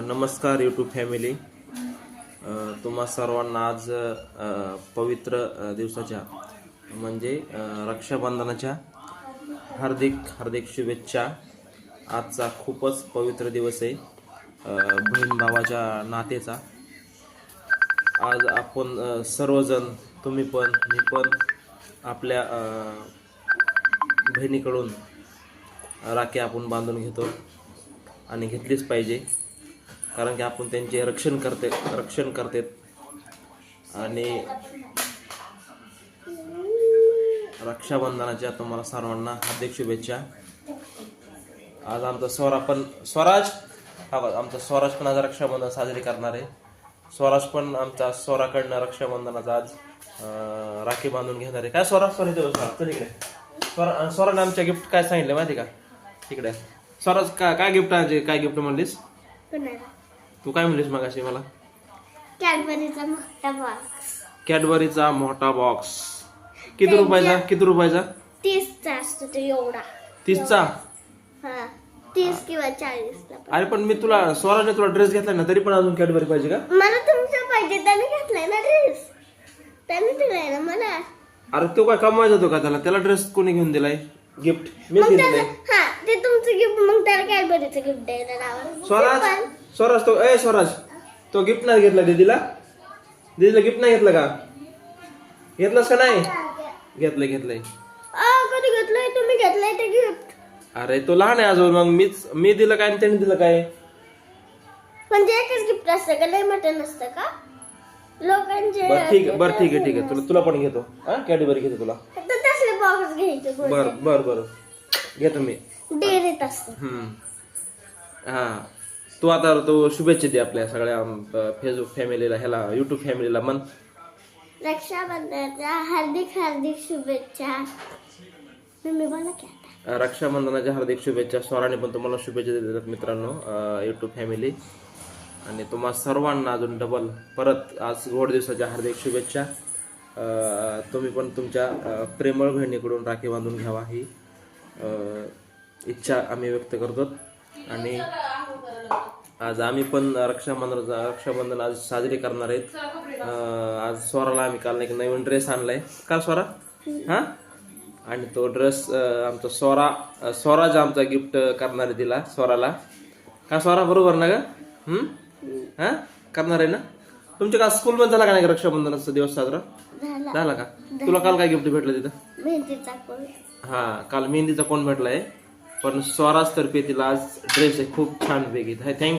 नमस्कार YouTube family. तुम्हा सर्वांना आज पवित्र दिवसाच्या म्हणजे रक्षाबंधनाच्या हार्दिक हार्दिक शुभेच्छा. आजचा खूपच पवित्र दिवस आहे बहीण भावाच्या नातेचा. आज आपण सर्वजण, तुम्ही पण मी पण आपल्या बहिणीकडून राखी आपण बांधून घेतो आणि घेतलीच पाहिजे, कारण की आपण त्यांचे रक्षण करते आणि रक्षाबंधनाच्या तुम्हाला सर्वांना हार्दिक शुभेच्छा. आज आमचा स्वराज पण आज रक्षाबंधन साजरी करणार आहे. स्वराज पण आमचा स्वराकडनं रक्षाबंधनाचा आज राखी बांधून घेणार आहे. काय स्वराने आमच्या गिफ्ट काय सांगितलं माहिती का? तिकडे स्वराज काय गिफ्ट म्हणलीस तू? काय म्हणलीस मग अशी मला? कॅडबरीचा मोठा बॉक्स. किती रुपयाचा? 30चा असतो तो एवढा. 30चा? 30 किंवा 40. अरे पण मी स्वराजने तुला ड्रेस घेतला ना, तरी पण अजून कॅडबरी पाहिजे का? मला तुमचा पाहिजे. त्याने घेतलाय ना ड्रेस, त्याने दिलाय ना मला. अरे तो काय कमवायचा होतो का? त्याला ड्रेस कोणी घेऊन दिलाय? गिफ्ट मी दिलंय. ते तुमचं गिफ्ट, मग त्याला कॅडबरीचं गिफ्ट द्यायला. स्वराज तो गिफ्ट नाही घेतला दीदीला गिफ्ट नाही घेतलं का? घेतलंस का नाही? घेतलंय. कधी घेतलंय? तुम्ही घेतलंय ते गिफ्ट? अरे तो लहान आहे अजून. मग मी दिलं काय आणि त्याने दिलं काय? म्हणजे एकच गिफ्ट असतं का? लय मोठं नसतं का लोकांचे? बरं ठीक आहे. तुला पण घेतो. कॅडबरी घेतो तुला. तसले बॉक्स घ्यायचे. बरं घेतो मी. डेअरीत असतं. हा, तू आता शुभेच्छा दे आपल्या सगळ्या फेसबुक फॅमिलीला, ह्याला युट्यूब फॅमिलीला. मन रक्षाबंधनाच्या हार्दिक हार्दिक शुभेच्छा. तुम्ही बोला की आता. रक्षाबंधनाच्या हार्दिक शुभेच्छा. स्वराने पण तुम्हाला शुभेच्छा देतात मित्रांनो, युट्यूब फॅमिली. आणि तुम्हा सर्वांना अजून डबल परत आज गोड दिवसाच्या हार्दिक शुभेच्छा. तुम्ही पण तुमच्या प्रेमळ बहिणीकडून राखी बांधून घ्यावा ही इच्छा आम्ही व्यक्त करतो. आणि आज आम्ही पण रक्षाबंधन आज साजरी करणार आहेत. आज स्वराला आम्ही काल एक नवीन ड्रेस आणलाय का स्वरा? आणि तो ड्रेस आमचा स्वराज आमचा गिफ्ट करणार आहे तिला, स्वराला. का स्वरा? बरोबर ना ग? करणार आहे ना? तुमच्या का स्कूल मध्ये झाला का नाही रक्षाबंधनाचा दिवस साजरा झाला का? तुला काल काय गिफ्ट भेटलं तिथं? मेहंदीचा कोण? काल मेहंदीचा कोण भेटलाय. पण स्वराज तर्फे तिला आज ड्रेस आहे खूप छान पैकी. थँक्यू.